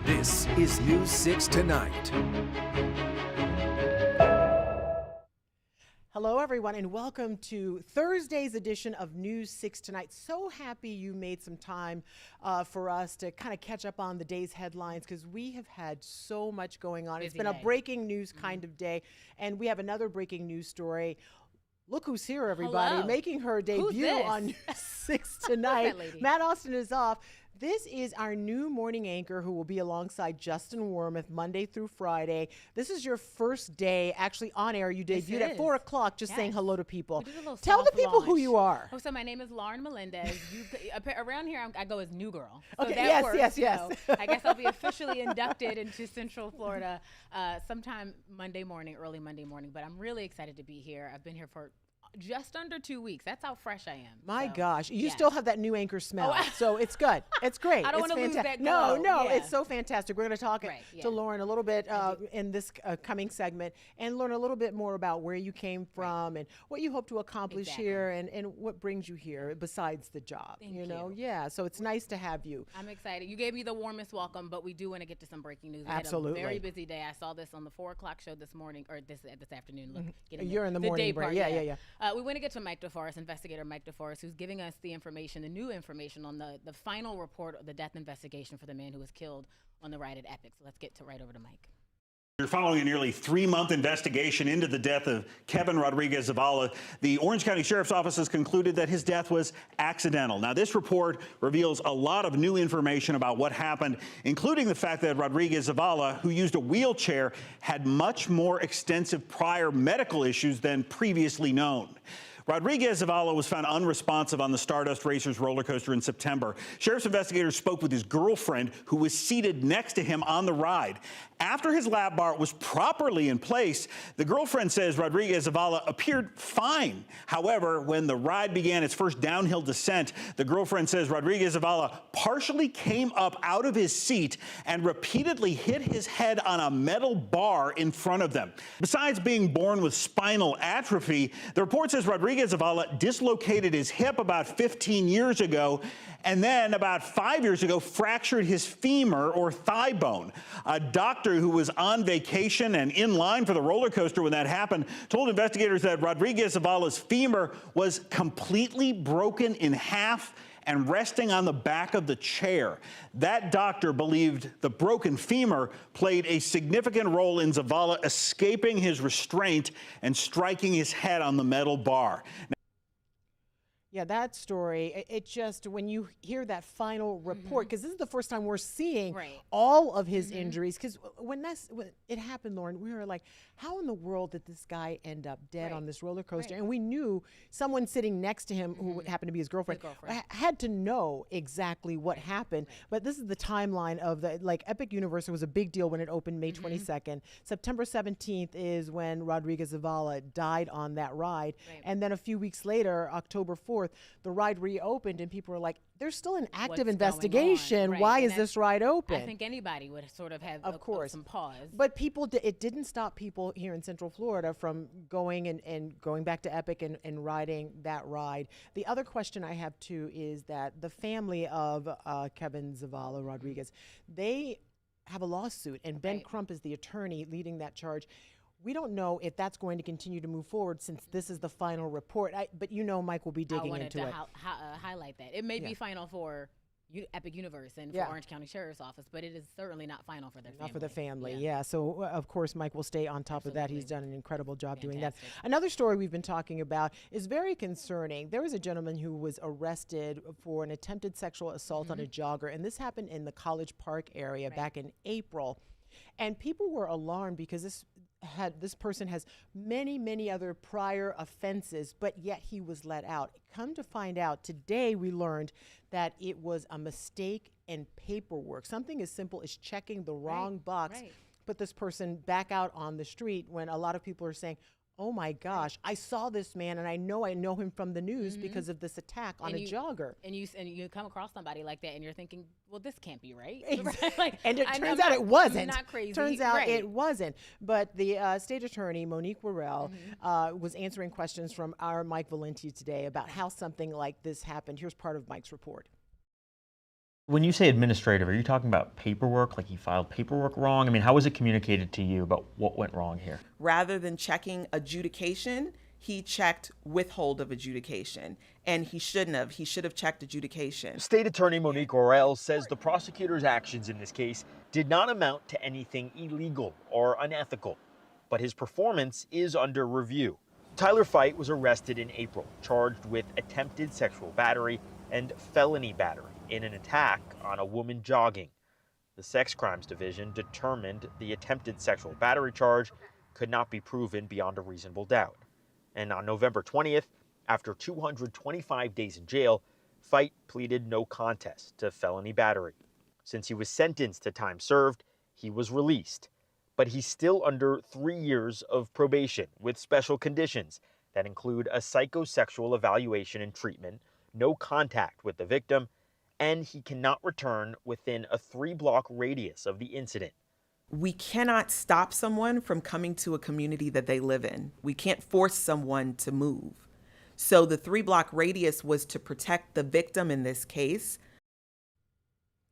This is News 6 Tonight. Hello, everyone, and welcome to Thursday's edition of News 6 Tonight. So happy you made some time for us to kind of catch up on the day's headlines because we have had so much going on. It's been a breaking news kind of day, and we have another breaking news story. Look who's here, everybody, Hello. making her debut on News 6 Tonight. Matt Austin is off. This is our new morning anchor who will be alongside Justin Wormuth Monday through Friday. This is your first day actually on air. You debuted at 4 o'clock just saying hello to people. Tell the people who you are. Oh, so my name is Lauren Melendez. Around here, I go as New Girl. So Okay, that works, yes. I guess I'll be officially inducted into Central Florida sometime Monday morning, early Monday morning. But I'm really excited to be here. I've been here for just under 2 weeks. That's how fresh I am. My gosh. You still have that new anchor smell. So it's good. It's great. I don't want to lose that No, glow. it's so fantastic. We're going to talk to Lauren a little bit in this coming segment and learn a little bit more about where you came from and what you hope to accomplish here and what brings you here besides the job. Thank you. Yeah. So it's nice to have you. I'm excited. You gave me the warmest welcome, but we do want to get to some breaking news. Absolutely. We had a very busy day. I saw this on the 4 o'clock show this morning, or this afternoon. Look, You're in the morning break. Yeah. We want to get to Mike DeForest, investigator Mike DeForest, who's giving us the information, the new information on the final report of the death investigation for the man who was killed on the ride at Epic. So let's get right over to Mike. You're following a nearly 3-month investigation into the death of Kevin Rodriguez Zavala. The Orange County Sheriff's Office has concluded that his death was accidental. Now, this report reveals a lot of new information about what happened, including the fact that Rodriguez Zavala, who used a wheelchair, had much more extensive prior medical issues than previously known. Rodriguez Zavala was found unresponsive on the Stardust Racers roller coaster in September. Sheriff's investigators spoke with his girlfriend, who was seated next to him on the ride. After his lap bar was properly in place, the girlfriend says Rodriguez Zavala appeared fine. However, when the ride began its first downhill descent, the girlfriend says Rodriguez Zavala partially came up out of his seat and repeatedly hit his head on a metal bar in front of them. Besides being born with spinal atrophy, the report says Rodriguez Zavala dislocated his hip about 15 years ago, and then about 5 years ago fractured his femur or thigh bone. A doctor who was on vacation and in line for the roller coaster when that happened told investigators that Rodriguez Zavala's femur was completely broken in half and resting on the back of the chair. That doctor believed the broken femur played a significant role in Zavala escaping his restraint and striking his head on the metal bar. Yeah, that story, it just, when you hear that final report, because this is the first time we're seeing all of his injuries, because when it happened, Lauren, we were like, how in the world did this guy end up dead on this roller coaster? And we knew someone sitting next to him, who happened to be his girlfriend, had to know exactly what happened. But this is the timeline of Epic Universe was a big deal when it opened May 22nd. September 17th is when Rodriguez Zavala died on that ride. And then a few weeks later, October 4th, the ride reopened and people were like, there's still an active what's going on. investigation. Right. Why And is this ride open? I think anybody would sort of have Of course. some pause. But people, it didn't stop people here in Central Florida from going and going back to Epic and riding that ride. The other question I have too is that the family of Kevin Zavala Rodriguez, they have a lawsuit, and Ben Right. Crump is the attorney leading that charge. We don't know if that's going to continue to move forward since this is the final report. But Mike will be I digging wanted into to it. highlight that. It may be final for Epic Universe and for Yeah. Orange County Sheriff's Office, but it is certainly not final for their family. Not for the family, yeah. So, of course, Mike will stay on top of that. He's done an incredible job doing that. Fantastic. Another story we've been talking about is very concerning. There was a gentleman who was arrested for an attempted sexual assault on a jogger, and this happened in the College Park area back in April. And people were alarmed because this person has many other prior offenses, but yet he was let out. Come to find out, today we learned that it was a mistake in paperwork. Something as simple as checking the wrong box put this person back out on the street, when a lot of people are saying, oh my gosh, I saw this man and I know him from the news because of this attack on a jogger. And you come across somebody like that and you're thinking, well, this can't be right. Exactly. And it I'm turns not- out it wasn't. Not crazy. Turns out right. it wasn't. But the state attorney, Monique Worrell, was answering questions from our Mike Valenti today about how something like this happened. Here's part of Mike's report. When you say administrative, are you talking about paperwork, like he filed paperwork wrong? I mean, how was it communicated to you about what went wrong here? Rather than checking adjudication, he checked withhold of adjudication, and he shouldn't have. He should have checked adjudication. State Attorney Monique Worrell says the prosecutor's actions in this case did not amount to anything illegal or unethical, but his performance is under review. Tyler Fight was arrested in April, charged with attempted sexual battery and felony battery in an attack on a woman jogging. The Sex Crimes Division determined the attempted sexual battery charge could not be proven beyond a reasonable doubt. And on November 20th, after 225 days in jail, Fight pleaded no contest to felony battery. Since he was sentenced to time served, he was released. But he's still under 3 years of probation with special conditions that include a psychosexual evaluation and treatment, no contact with the victim, and he cannot return within a 3-block radius of the incident. We cannot stop someone from coming to a community that they live in. We can't force someone to move. So the 3-block radius was to protect the victim in this case.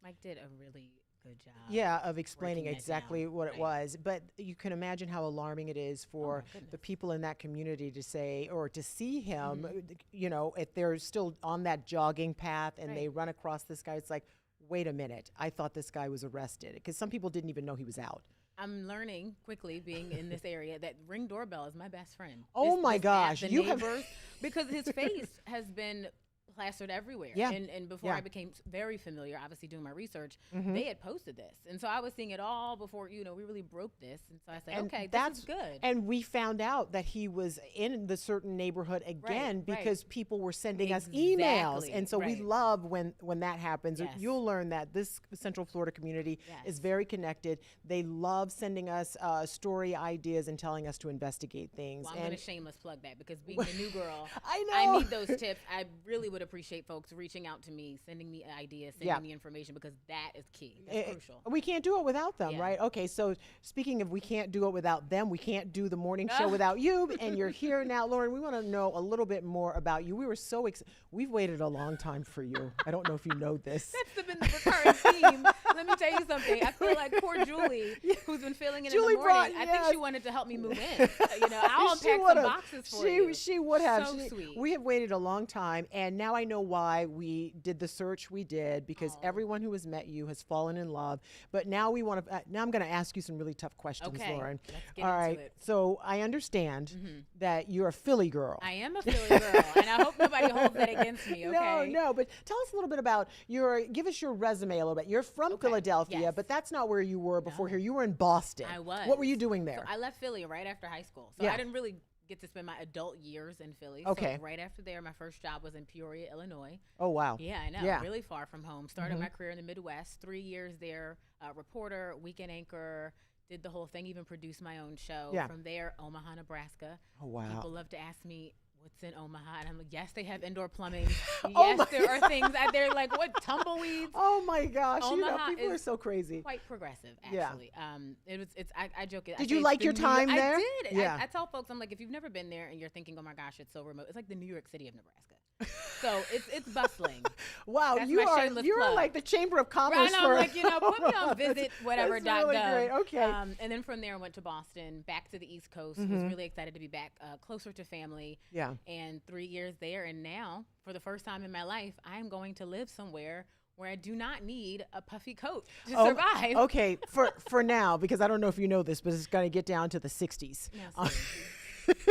Mike did a really good job. Yeah, of explaining breaking that exactly down. what it Right. was. But you can imagine how alarming it is for goodness. the people in that community to say, or to see him, if they're still on that jogging path and they run across this guy, it's like, wait a minute, I thought this guy was arrested. Because some people didn't even know he was out. I'm learning quickly, being in this area, that Ring Doorbell is my best friend. Oh my app, gosh, the you have- neighbors, because his face has been plastered everywhere. Yeah. And before Yeah. I became very familiar, obviously doing my research, they had posted this. And so I was seeing it all before, we really broke this. And so I said, And okay, that's this is good. And we found out that he was in the certain neighborhood again right. because people were sending us emails. Exactly, And so we right. love when that happens. Yes. You'll learn that this Central Florida community Yes. is very connected. They love sending us story ideas and telling us to investigate things. Well, I'm going to shameless plug that, because being a new girl, I I know. need those tips. I really would appreciate folks reaching out to me, sending me ideas, sending Yeah. me information, because that is key. That's crucial. We can't do it without them, Yeah. right? Okay, so speaking of we can't do it without them, we can't do the morning show without you. And you're here now, Lauren. We want to know a little bit more about you. We were so excited. We've waited a long time for you. I don't know if you know this. That's been the recurring theme. Let me tell you something. I feel like poor Julie, who's been filling in Julie the morning. brought- I think yes. she wanted to help me move in. I'll She unpack some would've. boxes for you. She would have. So sweet. We have waited a long time, and now I know why we did the search we did, because everyone who has met you has fallen in love. But now we want to. Now I'm going to ask you some really tough questions, Okay, Lauren. let's get All into right. it. So I understand that you're a Philly girl. I am a Philly girl, and I hope nobody holds that against me, okay? No, but tell us a little bit about give us your resume a little bit. You're from Philadelphia, yes. but that's not where you were before here. You were in Boston. I was. What were you doing there? So I left Philly right after high school. So Yeah. I didn't really get to spend my adult years in Philly. Okay. So right after there, my first job was in Peoria, Illinois. Oh, wow. Yeah, I know. Yeah. Really far from home. Started my career in the Midwest. 3 years there, reporter, weekend anchor, did the whole thing, even produced my own show. Yeah. From there, Omaha, Nebraska. Oh, wow. People love to ask me, what's in Omaha? And I'm like, yes, they have indoor plumbing. Oh Yes, my there are things out there like, what, tumbleweeds? Oh my gosh, Omaha people are is so crazy. Quite progressive, Yeah. actually. I joke it. I Did say you it's like the your New time York- there? I did. Yeah. I tell folks, I'm like, if you've never been there and you're thinking, oh my gosh, it's so remote, it's like the New York City of Nebraska. So it's bustling. Wow, That's you my are shameless you're plug. like the Chamber of Commerce Right, and for I'm like, put me on visit whatever. That's really gov. great. Okay. And then from there, I went to Boston, back to the East Coast. Was really excited to be back, closer to family. Yeah. And 3 years there, and now, for the first time in my life, I am going to live somewhere where I do not need a puffy coat to survive. Okay, for now, because I don't know if you know this, but it's going to get down to the 60s. Now,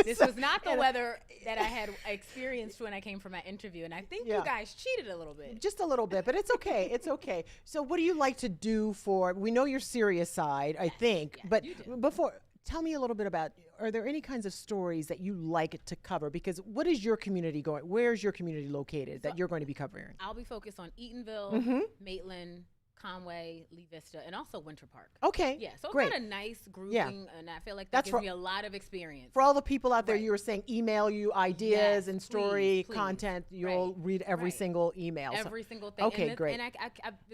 this was not the weather that I had experienced when I came for my interview, and I think Yeah. you guys cheated a little bit. Just a little bit, but it's okay. It's okay. So, what do you like to do for? We know your serious side, I think, yes, but you do. before, tell me a little bit about. Are there any kinds of stories that you like to cover? Because what is your community going? Where's your community located that you're going to be covering? I'll be focused on Eatonville, Maitland, Conway, Lee Vista, and also Winter Park. Okay. Yeah, so great. it's got a nice grouping, and I feel like that That's gives for- me a lot of experience. For all the people out there, Right. you were saying email you ideas Yes, and story please. content. You'll Right. read every Right. single email. So- Every single thing. Okay, and this, great. And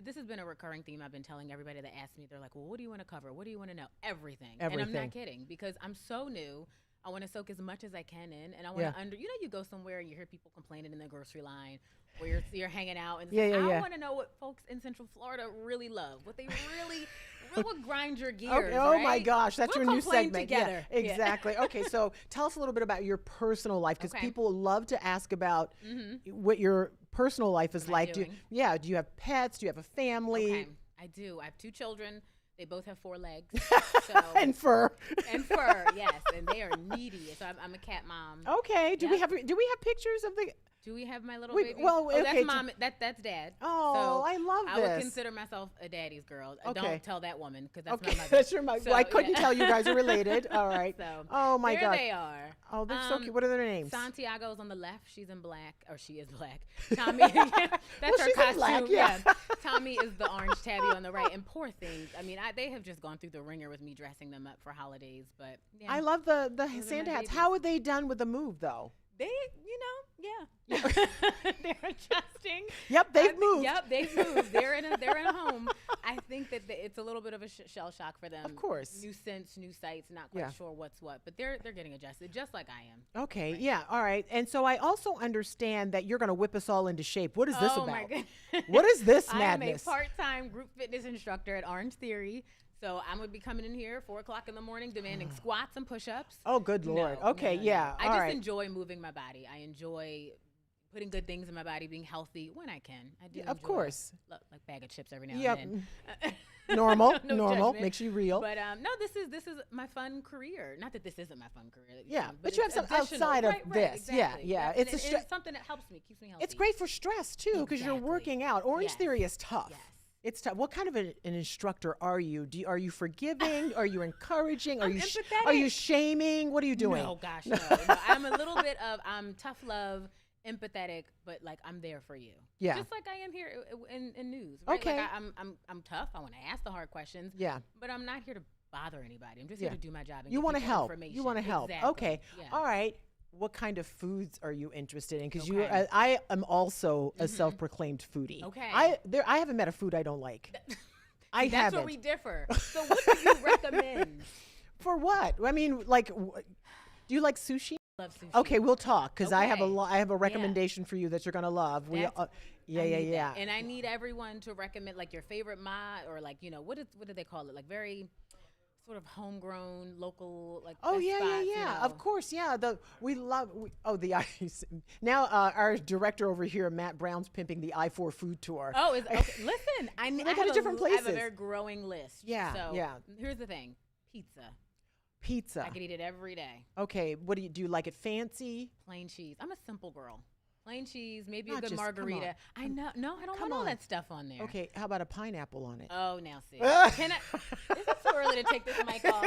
this has been a recurring theme I've been telling everybody that asks me. They're like, well, what do you want to cover? What do you want to know? Everything. And I'm Everything. not kidding, because I'm so new. I want to soak as much as I can in, and I want Yeah. to you go somewhere and you hear people complaining in the grocery line, or you're hanging out, and it's Yeah, like, yeah, I yeah. want to know what folks in Central Florida really love, what they really, what grind your gears. Okay. Oh my right? gosh, that's We'll your new complain segment. together. Yeah, exactly. Okay, so tell us a little bit about your personal life, because Okay. people love to ask about what your personal life is What am I like. doing? Do you have pets? Do you have a family? Okay, I do. I have 2 children. They both have 4 legs. So, And fur. and fur, yes, and they are needy. So I'm a cat mom. Okay. Do we Yep. have pictures of the? Do we have my little We- baby? well, oh, okay, that's mom. That's dad. Oh, I love I would this. consider myself a daddy's girl. Okay. Don't tell that woman, because that's Okay, my mother. that's your mother. So, Well, I couldn't yeah. tell you guys are related. All right. So, Oh my there gosh. they are. Oh, they're so cute. What are their names? Santiago's on the left. She's in black, or she is black. Tommy, that's Well, her she's in costume. black, yeah. Tommy is the orange tabby on the right. And poor things. I mean, they have just gone through the ringer with me dressing them up for holidays. But yeah, I love the are my Santa hats. babies. How are they done with the move, though? they, yeah, they're adjusting. Yep, I they've think- moved. Yep, they've moved. They're in a home. I think that it's a little bit of a shell shock for them. Of course. New scents, new sights, not quite Yeah. sure what's what, but they're getting adjusted just like I am. Okay, yeah, all right. And so I also understand that you're going to whip us all into shape. What is this Oh about? my goodness. What is this I madness? am a part-time group fitness instructor at Orange Theory. So I'm gonna be coming in here 4 o'clock in the morning, demanding squats and push-ups. Oh, good Lord. Okay, yeah, I all just right. enjoy moving my body. I enjoy putting good things in my body, being healthy when I can. I do. Yeah, of enjoy course. like bag of chips every now Yep. and then. Normal, No normal. judgment. Makes you real. But no, this is my fun career. Not that this isn't my fun career. Yeah, but you it's have some additional. outside of Right, this. Yeah, exactly. yeah. Yep. It's And a it's something that helps me, keeps me healthy. It's great for stress too, because you're Exactly. working out. Orange Yes. Theory is tough. Yes. It's tough. What kind of an instructor are you? Are you forgiving? Are you encouraging? Are I'm you empathetic. are you shaming? What are you doing? No, gosh, no. No, I'm a little bit of tough love, empathetic, but like I'm there for you. Yeah. Just like I am here in news. Right? Okay. Like I'm tough. I want to ask the hard questions. Yeah. But I'm not here to bother anybody. I'm just Yeah. here to do my job. And You want to help. Information. You want to help. Exactly. Okay. Yeah. All right. What kind of foods are you interested in? Because Okay. I am also a self-proclaimed foodie. Okay. I haven't met a food I don't like. I That's haven't. where we differ. So what do you recommend? For what? I mean, like, do you like sushi? Love sushi. Okay, we'll talk because I have Okay. I have a recommendation for you that you're gonna love. That's- Yeah, I yeah, need yeah. that. And I need everyone to recommend like your favorite or like, what do they call it? Like very sort of homegrown, local, like Oh best yeah, spots, yeah, you yeah. know. Of course, yeah. The ice. Now our director over here, Matt Brown's pimping the I-4 food tour. Oh, okay. Listen, I They have go to different I have places. a very growing list. Yeah, So yeah. here's the thing: pizza. Pizza. I could eat it every day. Okay, what do you like it fancy? Plain cheese. I'm a simple girl. Plain cheese, maybe Not a good just- come on. margarita. I know. No, I don't come want all on. that stuff on there. Okay, how about a pineapple on it? Oh, now see. Can I? Is it too early to take this mic off?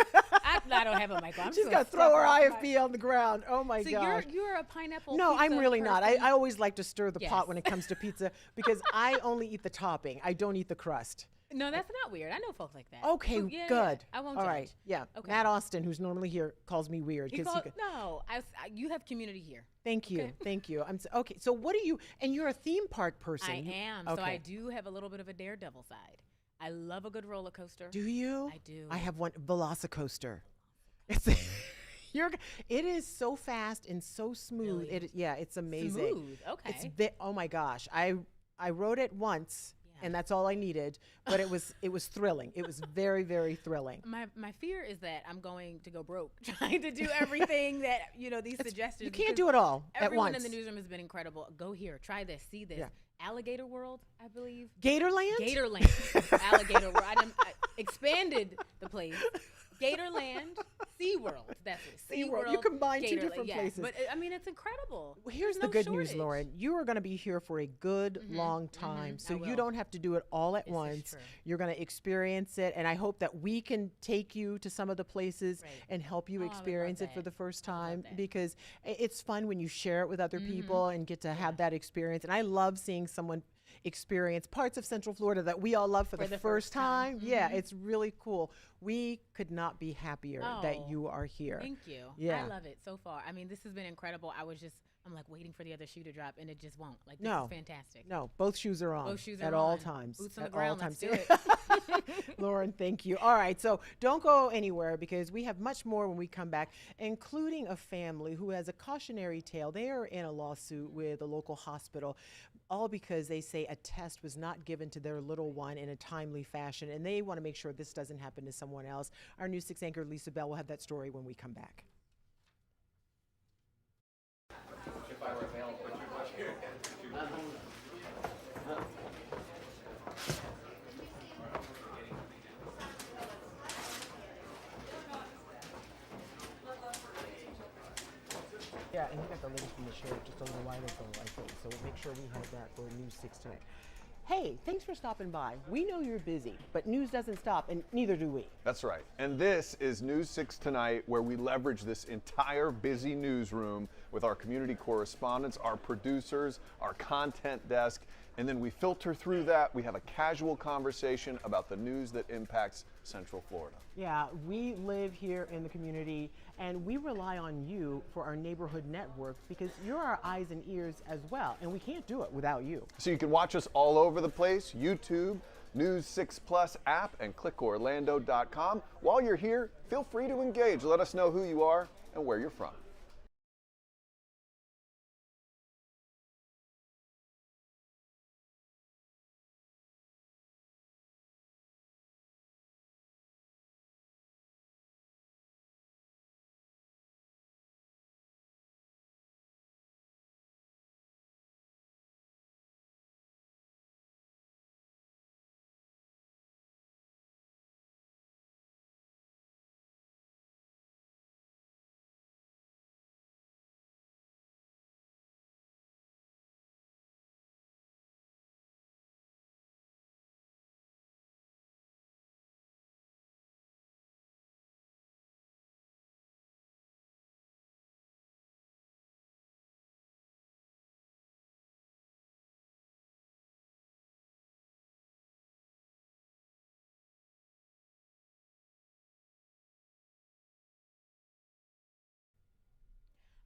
I don't have a mic on. I'm She's just gonna step throw her off my- IFB on the ground. Oh my So gosh. you're a pineapple. No, I'm pizza really not. person? I always like to stir the pot Yes. when it comes to pizza because I only eat the topping. I don't eat the crust. No, that's not weird. I know folks like that. Okay, So, yeah, good. I won't All judge. right, yeah. Okay. Matt Austin, who's normally here, calls me weird. No, you have community here. Thank you, thank you. Okay. So what do you? And you're a theme park person. I am. Okay. So I do have a little bit of a daredevil side. I love a good roller coaster. Do you? I do. I have one Velocicoaster. It's it is so fast and so smooth. Really? It's amazing. Smooth. Okay. Oh my gosh. I rode it once. And that's all I needed, but it was thrilling. It was very, very thrilling. My fear is that I'm going to go broke trying to do everything that these suggestions. You can't do it all at Everyone once. in the newsroom has been incredible. Go here, try this, see this. Yeah. Alligator World, I believe. Gatorland? Gatorland. Alligator World. I expanded the place. Gatorland, SeaWorld. That's it. SeaWorld. You combined two Gatorland, different places. But I mean, it's incredible. Well, here's the There's good no news, shortage. Lauren. You are going to be here for a good long time. So I you will. don't have to do it all at This is once. true. You're going to experience it. And I hope that we can take you to some of the places Right. and help you Oh, I would love experience it for that. the first I would love time that. because it's fun when you share it with other people and get to have that experience. And I love seeing someone experience parts of Central Florida that we all love for the first time. Yeah, it's really cool. We could not be happier that Oh, you are here. Thank you. Yeah. I love it so far. I mean, this has been incredible. I'm like waiting for the other shoe to drop, and it just won't. Like, this No. is fantastic. No, both shoes are on. Both shoes at are all on. times. Boots on the At all ground. Let's times. do it. Lauren, thank you. All right, so don't go anywhere because we have much more when we come back, including a family who has a cautionary tale. They are in a lawsuit with a local hospital, all because they say a test was not given to their little one in a timely fashion, and they want to make sure this doesn't happen to someone else. Our News 6 anchor, Lisa Bell, will have that story when we come back. Yeah, and you got the latest from the sheriff just a little while ago, I think. So we'll make sure we have that for News 6 tonight. Hey, thanks for stopping by. We know you're busy, but news doesn't stop, and neither do we. That's right. And this is News 6 Tonight, where we leverage this entire busy newsroom with our community correspondents, our producers, our content desk, and then we filter through that. We have a casual conversation about the news that impacts Central Florida. Yeah, we live here in the community, and we rely on you for our neighborhood network because you're our eyes and ears as well, and we can't do it without you. So you can watch us all over the place, YouTube, News 6 Plus app, and clickorlando.com. While you're here, feel free to engage. Let us know who you are and where you're from.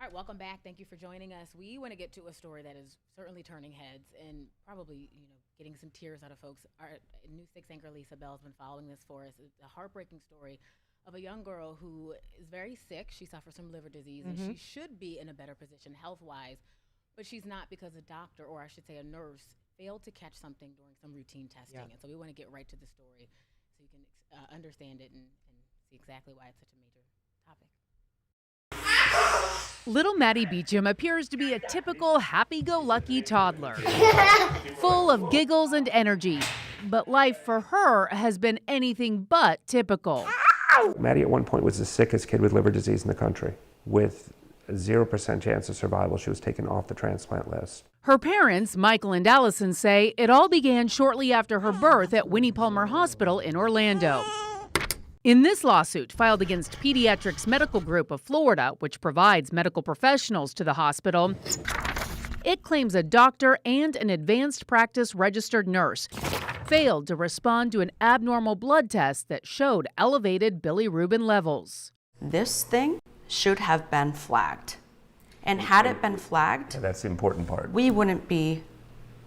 All right, welcome back. Thank you for joining us. We want to get to a story that is certainly turning heads and probably, getting some tears out of folks. Our News 6 anchor Lisa Bell has been following this for us. It's a heartbreaking story of a young girl who is very sick. She suffers from liver disease, and she should be in a better position health-wise, but she's not because a doctor, or I should say a nurse, failed to catch something during some routine testing. Yeah. And so we want to get right to the story so you can understand it and see exactly why it's such a major topic. Little Maddie Beecham appears to be a typical happy-go-lucky toddler, full of giggles and energy. But life for her has been anything but typical. Maddie at one point was the sickest kid with liver disease in the country. With a 0% chance of survival, she was taken off the transplant list. Her parents, Michael and Allison, say it all began shortly after her birth at Winnie Palmer Hospital in Orlando. In this lawsuit filed against Pediatrics Medical Group of Florida, which provides medical professionals to the hospital, it claims a doctor and an advanced practice registered nurse failed to respond to an abnormal blood test that showed elevated bilirubin levels. This thing should have been flagged. And had it been flagged, That's the important part. we wouldn't be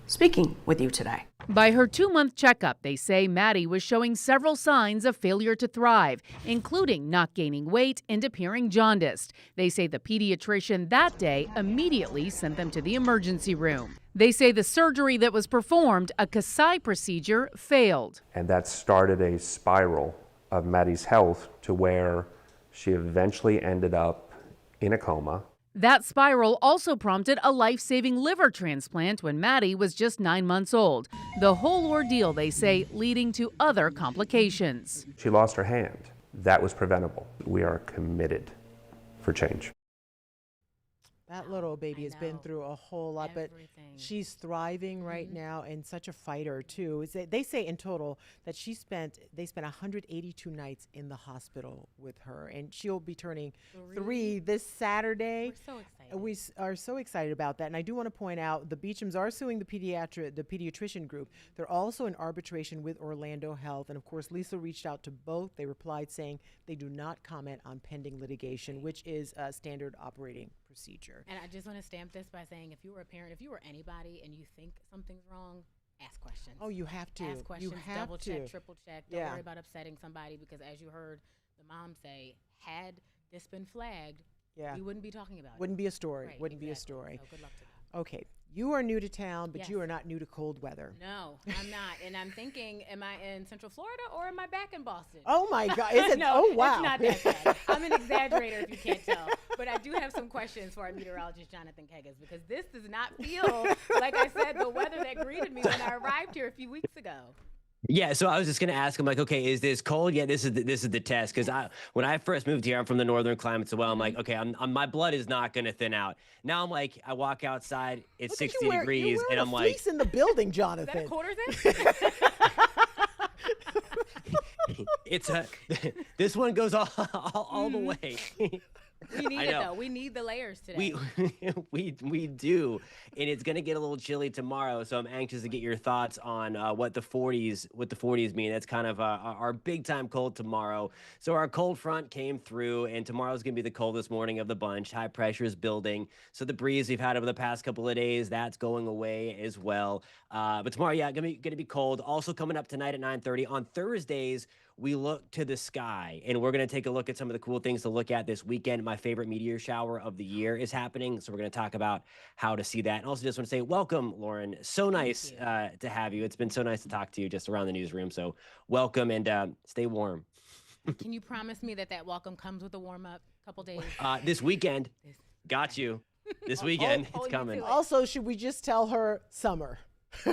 speaking with you today. By her 2-month checkup, they say Maddie was showing several signs of failure to thrive, including not gaining weight and appearing jaundiced. They say the pediatrician that day immediately sent them to the emergency room. They say the surgery that was performed, a Kasai procedure, failed. And that started a spiral of Maddie's health to where she eventually ended up in a coma. That spiral also prompted a life-saving liver transplant when Maddie was just 9 months old. The whole ordeal, they say, leading to other complications. She lost her hand. That was preventable. We are committed for change. That little baby has been through a whole lot, but she's thriving right now and such a fighter too. They say in total that they spent 182 nights in the hospital with her, and she'll be turning 3 this Saturday. We're so excited. We are so excited about that. And I do want to point out the Beechams are suing the pediatrician group. They're also in arbitration with Orlando Health. And of course, Lisa reached out to both. They replied saying they do not comment on pending litigation, which is a standard operating procedure. And I just want to stamp this by saying, if you were a parent, if you were anybody and you think something's wrong, ask questions. Oh, you have to. Ask questions, You have double to. check, triple check. Don't worry about upsetting somebody, because as you heard the mom say, had this been flagged, we wouldn't be talking about it. Wouldn't be a story. Right, Wouldn't be a exactly. story. So good luck to them. Okay. You are new to town, but Yes. you are not new to cold weather. No, I'm not. And I'm thinking, am I in Central Florida or am I back in Boston? Oh my God. Is it? No, Oh wow. it's not that bad. I'm an exaggerator if you can't tell. But I do have some questions for our meteorologist, Jonathan Kegas, because this does not feel, like I said, the weather that greeted me when I arrived here a few weeks ago. Yeah, so I was just gonna ask him, like, okay, is this cold? Yeah, this is the test, because when I first moved here, I'm from the northern climate, so I'm like, okay, my blood is not gonna thin out. Now I'm like, I walk outside, it's Look at 60 you degrees, you're and I'm a like, fleece in the building, Is Jonathan. that a quarter zip? it's this one goes all the way. We need I it know. though. We need the layers today. We do, and it's gonna get a little chilly tomorrow. So I'm anxious to get your thoughts on what the 40s mean. That's kind of our big time cold tomorrow. So our cold front came through, and tomorrow's gonna be the coldest morning of the bunch. High pressure is building, so the breeze we've had over the past couple of days, that's going away as well. But tomorrow, yeah, gonna be cold. Also coming up tonight at 9:30 on Thursdays. We look to the sky, and we're going to take a look at some of the cool things to look at this weekend. My favorite meteor shower of the year is happening, so we're going to talk about how to see that. And also just want to say welcome, Lauren. So nice to have you. It's been so nice to talk to you just around the newsroom, so welcome, and stay warm. Can you promise me that welcome comes with a warm-up couple days? This weekend, got you. This weekend, hold it's me coming. to it. Also, should we just tell her summer?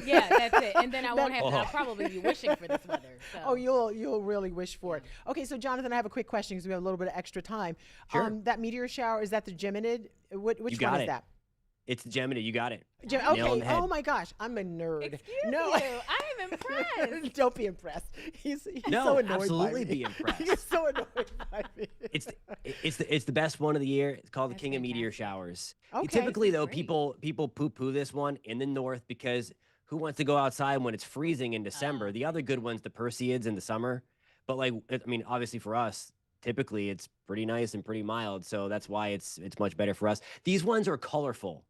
Yeah, that's it. And then I won't have to, I'll probably be wishing for this weather. So. Oh, you'll really wish for it. Okay, so Jonathan, I have a quick question because we have a little bit of extra time. Sure. That meteor shower, is that the Geminid? Which You one got is it. that? It's Gemini. You got it. Okay. Nail on the head. Oh my gosh, I'm a nerd. Excuse no, you. I am impressed. Don't be impressed. He's No, so annoyed absolutely by me. be impressed. He's so annoyed by me. It's the best one of the year. It's called the King of Meteor Showers. Typically, though, people poo-poo this one in the north because who wants to go outside when it's freezing in December? The other good one's the Perseids in the summer. But obviously for us, typically it's pretty nice and pretty mild, so that's why it's much better for us. These ones are colorful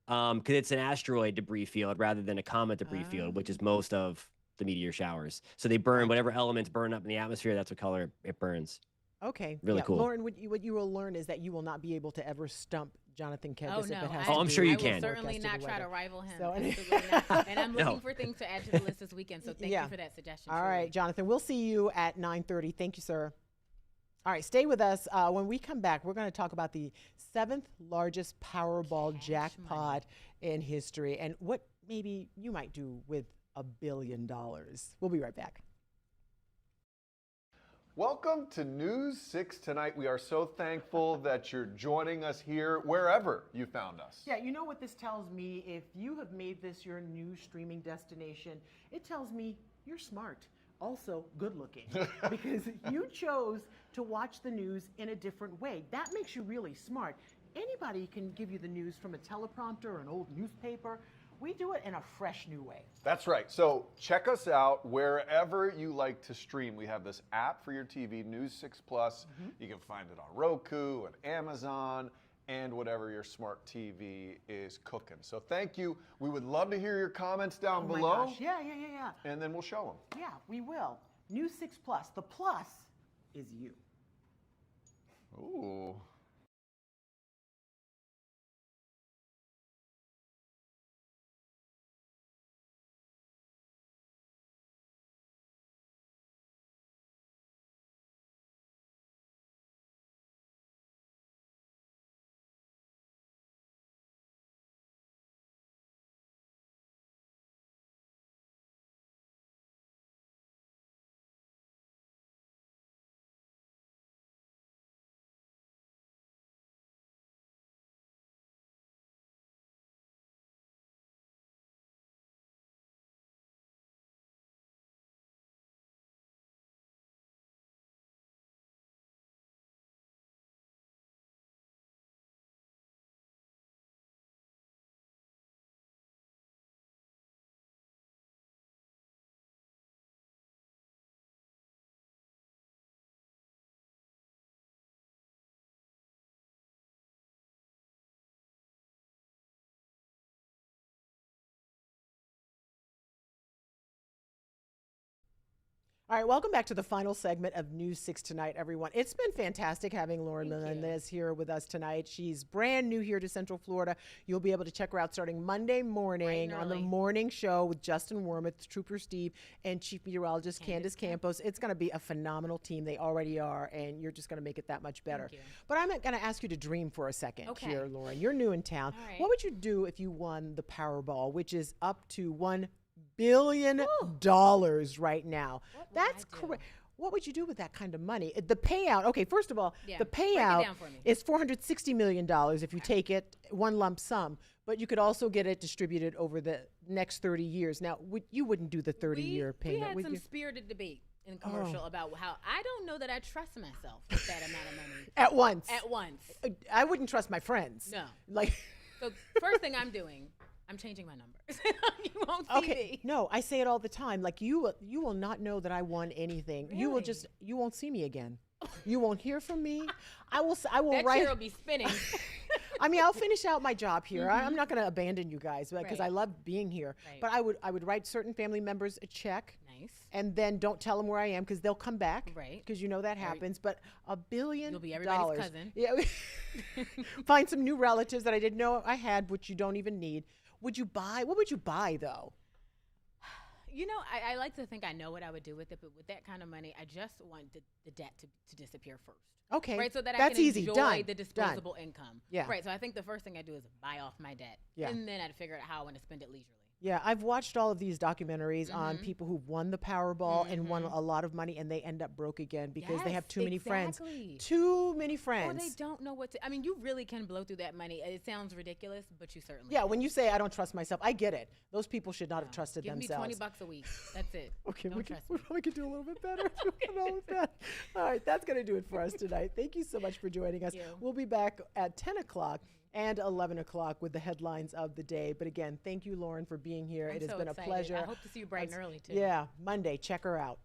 because it's an asteroid debris field rather than a comet debris field, which is most of the meteor showers. So they burn whatever elements burn up in the atmosphere. That's what color it burns. Okay. Really cool. Lauren, what you will learn is that you will not be able to ever stump Jonathan Kegas if it has I'm sure you I can. will certainly not try to rival him. So, Absolutely not. And I'm looking for things to add to the list this weekend, so thank you for that suggestion. All right, Jonathan, we'll see you at 9:30. Thank you, sir. All right, stay with us. When we come back, we're going to talk about the 7th largest Powerball jackpot in history and what maybe you might do with $1 billion. We'll be right back. Welcome to News 6 Tonight. We are so thankful that you're joining us here wherever you found us. Yeah, you know what this tells me? If you have made this your new streaming destination, it tells me you're smart. Also good looking because you chose to watch the news in a different way. That makes you really smart. Anybody can give you the news from a teleprompter or an old newspaper. we do it in a fresh new way. That's right. So check us out wherever you like to stream. We have this app for your TV, News 6 Plus. You can find it on Roku and Amazon and whatever your smart TV is cooking. So thank you. We would love to hear your comments down Oh my below. gosh. Yeah. And then we'll show them. Yeah, we will. News 6 Plus. The plus is you. Ooh. All right, welcome back to the final segment of News 6 Tonight, everyone. It's been fantastic having Lauren Melendez here with us tonight. She's brand new here to Central Florida. You'll be able to check her out starting Monday morning on the morning show with Justin Wormuth, Trooper Steve, and Chief Meteorologist Candace Campos. It's going to be a phenomenal team. They already are, and you're just going to make it that much better. But I'm going to ask you to dream for a second here, Lauren. You're new in town. All right. What would you do if you won the Powerball, which is up to $1 billion right now? That's correct. What would you do with that kind of money? The payout, okay, first of all, the payout is $460 million if you take it one lump sum, but you could also get it distributed over the next 30 years. Now, you wouldn't do the 30-year payment, We would had you? some spirited debate in commercial about how I don't know that I trust myself with that amount of money. At once. At once. I wouldn't trust my friends. No. Like. So first thing I'm doing, I'm changing my numbers. You won't see me. No, I say it all the time. Like you will not know that I won anything. Really? You won't see me again. You won't hear from me. I will that write. chair will be spinning. I mean, I'll finish out my job here. I'm not going to abandon you guys because I love being here. Right. But I would write certain family members a check. Nice. And then don't tell them where I am because they'll come back. Right. Because you know that happens. But $1 billion. You'll be everybody's cousin. Yeah. Find some new relatives that I didn't know I had, which you don't even need. What would you buy though? You know, I like to think I know what I would do with it, but with that kind of money, I just want the debt to disappear first. Okay. Right, so that That's I can easy. enjoy Done. the disposable income. Yeah. Right, so I think the first thing I do is buy off my debt. Yeah. And then I'd figure out how I want to spend it leisurely. Yeah, I've watched all of these documentaries on people who've won the Powerball and won a lot of money, and they end up broke again because they have too many friends. Too many friends. Or they don't know what to. I mean, you really can blow through that money. It sounds ridiculous, but you certainly. Yeah, when you say I don't trust myself, I get it. Those people should not have trusted Give themselves. me $20 a week. That's it. Okay, Don't we trust me. probably could do a little bit better. All right, that's going to do it for us tonight. Thank you so much for joining us. Thank you. We'll be back at 10 o'clock and 11 o'clock with the headlines of the day. But again, thank you, Lauren, for being here. I'm It has so been excited. a pleasure. I hope to see you bright and early, too. Yeah, Monday. Check her out.